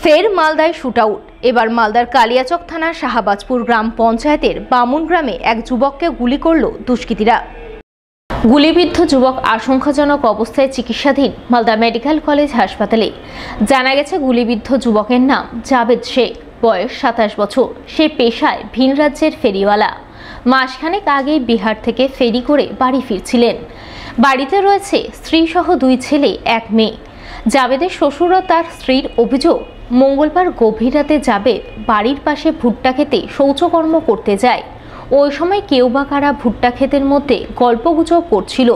ফের মালদায় শুটআউট। এবার মালদার কালিয়াচক থানার শাহবাজপুর গ্রাম পঞ্চায়েতের বামুন গ্রামে এক যুবককে গুলি করল দুষ্কৃতীরা। গুলিবিদ্ধ যুবক আশঙ্কাজনক অবস্থায় চিকিৎসাধীন মালদা মেডিকেল কলেজ হাসপাতালে। জানা গেছে গুলিবিদ্ধ যুবকের নাম জাবেদ শেখ, বয়স 27 বছর। সে পেশায় ভিন রাজ্যের ফেরিওয়ালা। মাসখানেক আগেই বিহার থেকে ফেরি করে বাড়ি ফিরছিলেন। বাড়িতে রয়েছে স্ত্রী সহ 2 ছেলে 1 মেয়ে। জাবেদের শ্বশুর ও তার স্ত্রীর অভিযোগ, মঙ্গলবার গভীর রাতে জাবেদ বাড়ির পাশে ভুট্টা খেতে শৌচকর্ম করতে যায়। ওই সময় কেউ বা কারা ভুট্টা ক্ষেতের মধ্যে গল্পগুজব করছিল,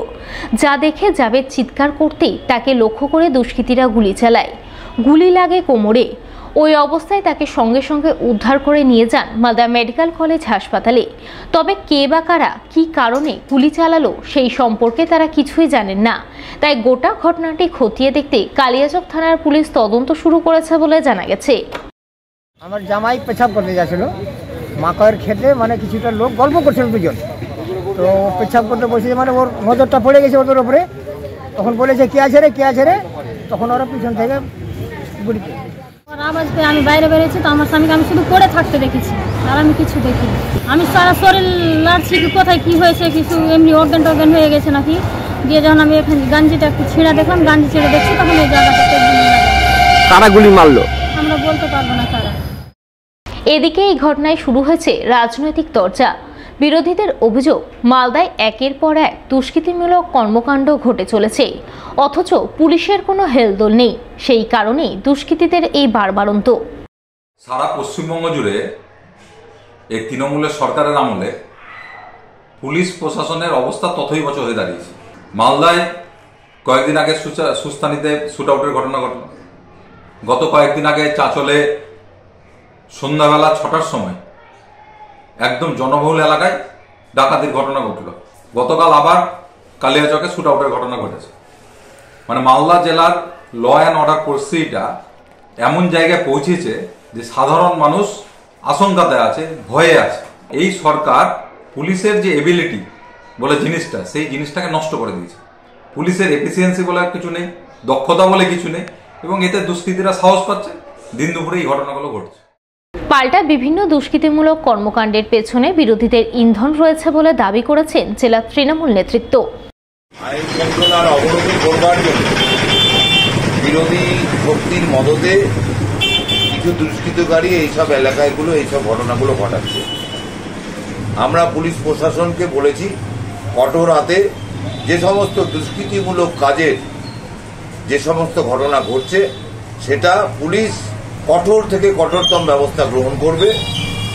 যা দেখে জাবেদ চিৎকার করতেই তাকে লক্ষ্য করে দুষ্কৃতীরা গুলি চালায়। গুলি লাগে কোমরে। ওই অবস্থায় তাকে সঙ্গে সঙ্গে উদ্ধার করে নিয়ে যান মালদা মেডিকেল কলেজ হাসপাতালে। তবে কে বা কারা কী কারণে গুলি চালালো সেই সম্পর্কে তারা কিছুই জানেন না। তাই গোটা ঘটনাটি খতিয়ে দেখতে কালিয়াচক থানার পুলিশ তদন্ত শুরু করেছে বলে জানা গেছে। আমার জামাই পেছাব করতে যাচ্ছিল মাকয়ের খেতে, মানে কিছুটা লোক গল্প করছিল 2 জন। তো পেছাব করতে বসেছে, মানে ওর নজরটা পড়ে গেছে ওদের উপরে। তখন বলেছে কে আছে রে, কে আছে রে। তখন ওরা পিছন থেকে গুলি। আওয়াজ পেয়ে আমি বাইরে বেরিয়েছি, তো আমার স্বামীকে আমি শুধু পড়ে থাকতে দেখেছি, আর আমি কিছু দেখিনি। আমি সারা শরীর লাড়ছি, কোথায় কি হয়েছে, কিছু এমনি অজ্ঞান হয়ে গেছে নাকি। দিয়ে যখন আমি এখানে গাঞ্জিটা একটু ছিঁড়া দেখলাম, গাঞ্জি ছেড়ে দেখছি, তখন এই জায়গাটাতে কারা গুলি মারলো আমরা বলতে পারবো না কারা। এদিকে এই ঘটনায় শুরু হয়েছে রাজনৈতিক চর্চা। বিরোধীদের অভিযোগ, মালদায় একের পর এক দুষ্কৃতিমূলক কর্মকাণ্ড ঘটে চলেছে, অথচ পুলিশের কোনো হেলদোল নেই। সেই কারণেই দুষ্কৃতীদের এই বাড়বাড়ন্ত। সারা পশ্চিমবঙ্গ জুড়ে এই তৃণমূলের সরকারের আমলে পুলিশ প্রশাসনের অবস্থা তথৈবচ হয়ে দাঁড়িয়েছে। মালদায় কয়েকদিন আগে সুস্থানীতে শুটআউটের ঘটনা ঘটল। গত কয়েকদিন আগে চাঁচলে সন্ধ্যাবেলা 6টার সময় একদম জনবহুল এলাকায় ডাকাতির ঘটনা ঘটল। গতকাল আবার কালিয়াচকে শুটআউটের ঘটনা ঘটেছে। মানে মালদা জেলার ল অ্যান্ড অর্ডার পরিস্থিতিটা এমন জায়গায় পৌঁছেছে যে সাধারণ মানুষ আশঙ্কাতে আছে, ভয়ে আছে। এই সরকার পুলিশের যে এবিলিটি বলে জিনিসটা, সেই জিনিসটাকে নষ্ট করে দিয়েছে। পুলিশের এফিসিয়েন্সি বলে কিছু নেই, দক্ষতা বলে কিছু নেই, এবং এতে দুষ্কৃতীরা সাহস পাচ্ছে। দিন দুপুরে এই ঘটনাগুলো ঘটছে। পাল্টা বিভিন্ন দুষ্কৃতিমূলক কর্মকাণ্ডের পেছনে বিরোধীদের ইন্ধন রয়েছে বলে দাবি করেছেন জেলা তৃণমূল নেতৃত্ব। আইন শৃঙ্খলার অবনতি করবার জন্য বিরোধী শক্তির মদতে কিছু দুষ্কৃতকারী এইসব এলাকাগুলো এইসব ঘটনাগুলো ঘটাচ্ছে। আমরা পুলিশ প্রশাসনকে বলেছি, কঠোর হাতে যে সমস্ত দুষ্কৃতিমূলক কাজের যে সমস্ত ঘটনা ঘটছে, সেটা পুলিশ কঠোর থেকে কঠোরতম ব্যবস্থা গ্রহণ করবে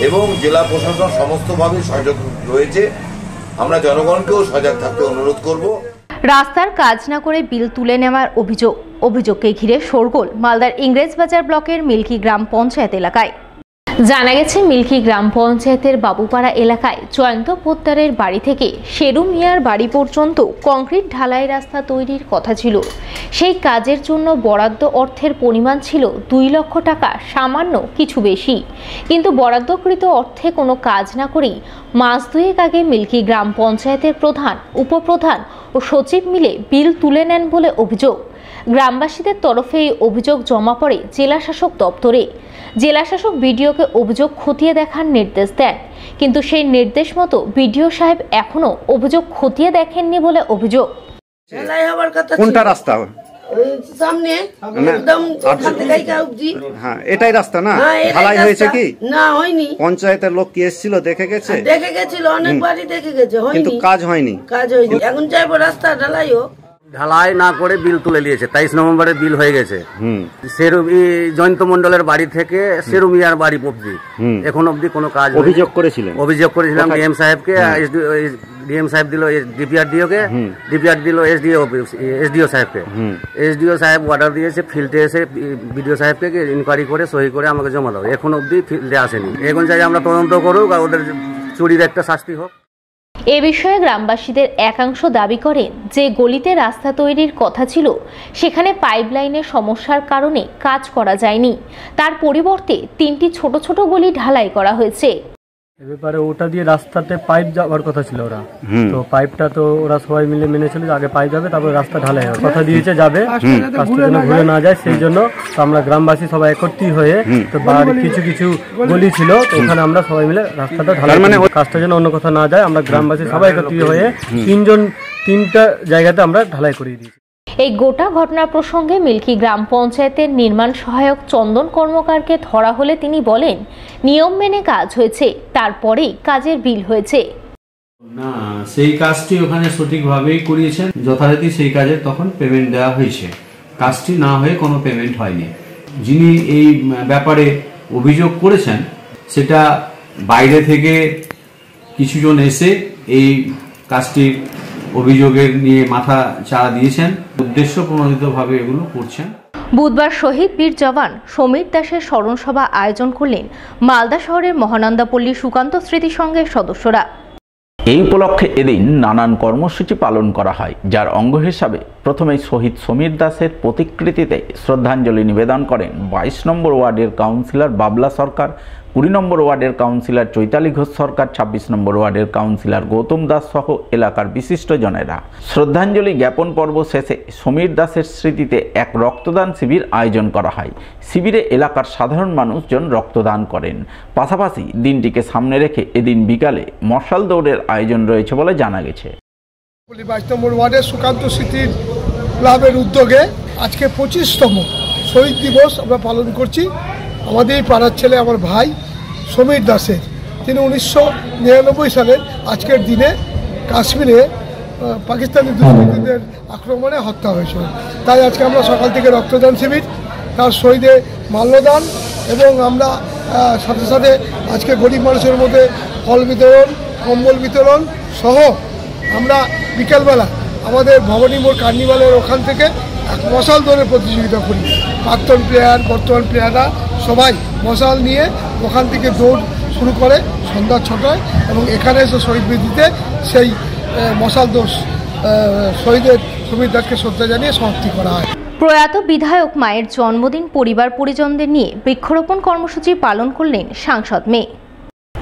এবং জেলা প্রশাসন সমস্তভাবে সজাগ রয়েছে। আমরা জনগণকেও সজাগ থাকতে অনুরোধ করব। রাস্তার কাজ না করে বিল তুলে নেওয়ার অভিযোগকে ঘিরে শোরগোল মালদার ইংরেজবাজার ব্লকের মিল্কি গ্রাম পঞ্চায়েত এলাকায়। জানা গেছে, মিল্কি গ্রাম পঞ্চায়েতের বাবুপাড়া এলাকায় জয়ন্ত পোদ্দারের বাড়ি থেকে শেরু মিয়ার বাড়ি পর্যন্ত কংক্রিট ঢালাই রাস্তা তৈরির কথা ছিল। সেই কাজের জন্য বরাদ্দ অর্থের পরিমাণ ছিল 2 লক্ষ টাকা, সামান্য কিছু বেশি। কিন্তু বরাদ্দকৃত অর্থে কোনো কাজ না করেই মাস 2 আগে মিল্কি গ্রাম পঞ্চায়েতের প্রধান, উপপ্রধান ও সচিব মিলে বিল তুলে নেন বলে অভিযোগ। গ্রামবাসীদের তরফে এই অভিযোগ জমা পড়ে জেলা শাসক দপ্তরে। জেলা শাসক বিডিওকে অভিযোগ খতিয়ে দেখার নির্দেশ দেন, কিন্তু সেই নির্দেশ মতো বিডিও সাহেব এখনো অভিযোগ খতিয়ে দেখেননি বলে অভিযোগ। কোনটা রাস্তা? সামনে একদম হ্যাঁ, এটাই রাস্তা না? ঢালাই হয়েছে কি? না, হয়নি। পঞ্চায়েতের লোক কি এসেছিল, দেখে গেছে? দেখে গেছিল, অনেকবারই দেখে গেছে, কিন্তু কাজ হয়নি। এখন চাইবো রাস্তা ঢালাই হোক। ঢালাই না করে বিল তুলে নিয়েছে। 23 নভেম্বরে বিল হয়ে গেছে। জয়ন্ত মন্ডলের বাড়ি থেকে শেরু মিয়ার বাড়ি অব্দি এখন অব্দি কোনো কাজ। অভিযোগ করেছিলাম ডিএম সাহেবকে, ডিএম সাহেব দিল ডিপিআরডিও কে, ডিপিআর দিল এসডিও সাহেবকে। এসডিও সাহেব অর্ডার দিয়েছে ফিল্ডে এসে বিডিও সাহেবকে ইনকোয়ারি করে সহি করে আমাকে জমা দাও। এখন অব্দি ফিল্ডে আসেনি। এখন চাই আমরা তদন্ত করুক আর ওদের চুরির একটা শাস্তি হোক। এ বিষয়ে গ্রামবাসীদের একাংশ দাবি করেন যে গলিতে রাস্তা তৈরির কথা ছিল, সেখানে পাইপলাইনের সমস্যার কারণে কাজ করা যায়নি। তার পরিবর্তে 3টি ছোট ছোট গলি ঢালাই করা হয়েছে। এ ব্যাপারে ওটা দিয়ে রাস্তাতে পাইপ যাওয়ার কথা ছিল ওরা, তো পাইপটা তো ওরা সবাই মিলে মেনেছিল যে আগে পাইপ যাবে তারপর রাস্তা ঢালাই হবে, কথা দিয়েছে যাবে, রাস্তা যেন ঘুরে না যায় সেই জন্য। তো আমরা গ্রামবাসী সবাই একত্রিত হয়ে, তো বাড়ির কিছু কিছু গলি ছিল, তো ওখানে আমরা সবাই মিলে রাস্তাটা ঢালাই, মানে কাজটা যেন অন্য কথা না যায়, আমরা গ্রামবাসী সবাই একত্রিত হয়ে তিনটা জায়গাতে আমরা ঢালাই করিয়ে দিয়েছি। এই গোটা ঘটনার প্রসঙ্গে মিল্কি গ্রাম পঞ্চায়েতের নির্মাণ সহায়ক চন্দন কর্মকারকে ধরা হলে তিনি বলেন, নিয়ম মেনে কাজ হয়েছে, তারপরেই কাজের বিল হয়েছে। না, সেই কাজটি ওখানে সঠিকভাবেই করিয়েছেন, যথারীতি সেই কাজে তখন পেমেন্ট দেওয়া হয়েছে, কাজটি না হয়ে কোনো পেমেন্ট হয়নি। যিনি এই ব্যাপারে অভিযোগ করেছেন সেটা বাইরে থেকে কিছুজন এসে এই কাজটির অভিযোগের নিয়ে মাথা চাড়া দিয়েছেন, উদ্দেশ্য প্রণোদিতভাবে এগুলো করছেন। বুধবার শহীদ বীর জওয়ান সমীর দাসের স্মরণসভা আয়োজন করলেন মালদা শহরের মহানন্দাপল্লী সুকান্ত স্মৃতি সংঘের সদস্যরা। এই উপলক্ষে এদিন নানান কর্মসূচি পালন করা হয়, যার অঙ্গ হিসাবে প্রথমে শহীদ সমীর দাসের প্রতিকৃতিতে শ্রদ্ধাঞ্জলি নিবেদন করেন 22 নম্বর ওয়ার্ডের কাউন্সিলর বাবলা সরকার, 20 নম্বর ওয়ার্ডের কাউন্সিলর চৈতালি ঘোষ সরকার, 26 নম্বর ওয়ার্ডের কাউন্সিলর গৌতম দাস সহ এলাকার বিশিষ্টজনেরা। শ্রদ্ধাঞ্জলি জ্ঞাপন পর্ব শেষে সমীর দাসের স্মৃতিতে এক রক্তদান শিবির আয়োজন করা হয়। শিবিরে এলাকার সাধারণ মানুষজন রক্তদান করেন। পাশাপাশি দিনটিকে সামনে রেখে এদিন বিকালে মশাল দৌড়ের আয়োজন রয়েছে বলে জানা গেছে। 22 নম্বর ওয়ার্ডের সুকান্ত স্মৃতি ক্লাবের উদ্যোগে আজকে 25তম শহীদ দিবস আমরা পালন করছি। আমাদের পাড়ার ছেলে, আমার ভাই সমীর দাসের, তিনি 1999 সালের আজকের দিনে কাশ্মীরে পাকিস্তানি দুষ্কৃতীদের আক্রমণে হত্যা হয়েছিল। তাই আজকে আমরা সকাল থেকে রক্তদান শিবির, তার শহীদে মাল্যদান এবং আমরা সাথে সাথে আজকে গরিব মানুষের মধ্যে ফল বিতরণ, কম্বল বিতরণ সহ আমরা বিকেলবেলা আমাদের ভবানী মোড় কার্নিভালের ওখান থেকে এক মশাল দৌড়ের প্রতিযোগিতা করি। প্রাক্তন প্লেয়ার, বর্তমান প্লেয়াররা সবাই মশাল নিয়ে ওখান থেকে দৌড় শুরু করে সন্ধ্যা 6টায়, এবং এখানে এসে শহীদ বেদিতে সেই মশাল দৌড় শহীদের সমীর দাসকে শ্রদ্ধা জানিয়ে সমাপ্তি করা হয়। প্রয়াত বিধায়ক মায়ের জন্মদিন পরিবার পরিজনদের নিয়ে বৃক্ষরোপণ কর্মসূচি পালন করলেন সাংসদ মেয়ে।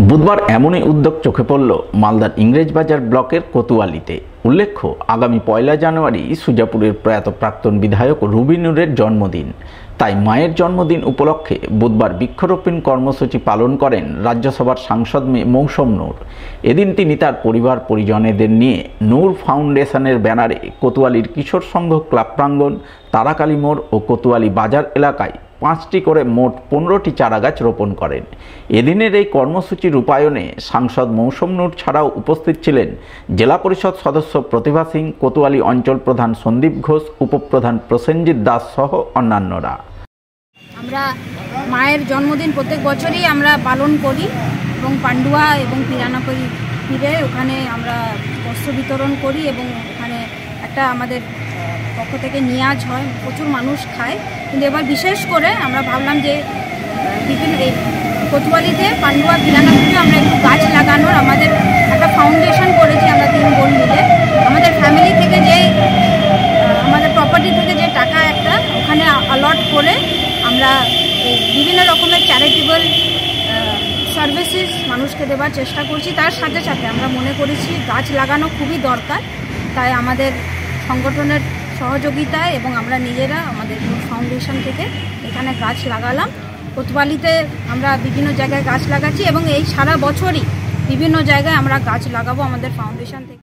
বুধবার এমনই উদ্যোগ চোখে পড়ল মালদার ইংরেজবাজার ব্লকের কোতোয়ালিতে। উল্লেখ্য, আগামী 1 জানুয়ারি সুজাপুরের প্রয়াত প্রাক্তন বিধায়ক রুবি নূরের জন্মদিন। তাই মায়ের জন্মদিন উপলক্ষে বুধবার বৃক্ষরোপণ কর্মসূচি পালন করেন রাজ্যসভার সাংসদ মেয়ে মৌসুম নূর। এদিন তিনি তার পরিবার পরিজনেদের নিয়ে নূর ফাউন্ডেশনের ব্যানারে কোতোয়ালির কিশোর সংঘ ক্লাব প্রাঙ্গণ, তারাকালী মোড় ও কোতোয়ালি বাজার এলাকায় 5টি করে মোট 15টি চারাগাছ রোপণ করেন। এদিনের এই কর্মসূচি রূপায়ণে সাংসদ মৌসুম নূর ছাড়াও উপস্থিত ছিলেন জেলা পরিষদ সদস্য প্রতিভা সিং, কোতোয়ালি অঞ্চল প্রধান সন্দীপ ঘোষ, উপপ্রধান প্রসেনজিৎ দাস সহ অন্যান্যরা। আমরা মায়ের জন্মদিন প্রত্যেক বছরই আমরা পালন করি এবং পান্ডুয়া এবং পিরানাপুরি ফিরে ওখানে আমরা বস্ত্র বিতরণ করি এবং ওখানে একটা আমাদের পক্ষ থেকে নিয়াজ হয়, প্রচুর মানুষ খায়। কিন্তু এবার বিশেষ করে আমরা ভাবলাম যে বিভিন্ন এই কোতোয়ালিতে পান্ডুয়া পিরানাপুরে আমরা একটু গাছ লাগানোর আমাদের একটা ফাউন্ডেশন করেছি আমরা 3 বোন মিলে। আমাদের ফ্যামিলি থেকে যে আমাদের প্রপার্টি থেকে যে টাকা একটা ওখানে অলট করে আমরা বিভিন্ন রকমের চ্যারিটেবল সার্ভিসেস মানুষকে দেওয়ার চেষ্টা করছি। তার সাথে সাথে আমরা মনে করেছি গাছ লাগানো খুবই দরকার, তাই আমাদের সংগঠনের সহযোগিতায় এবং আমরা নিজেরা আমাদের ফাউন্ডেশন থেকে এখানে গাছ লাগালাম। কোতোয়ালিতে আমরা বিভিন্ন জায়গায় গাছ লাগাচ্ছি এবং এই সারা বছরই বিভিন্ন জায়গায় আমরা গাছ লাগাবো আমাদের ফাউন্ডেশন থেকে।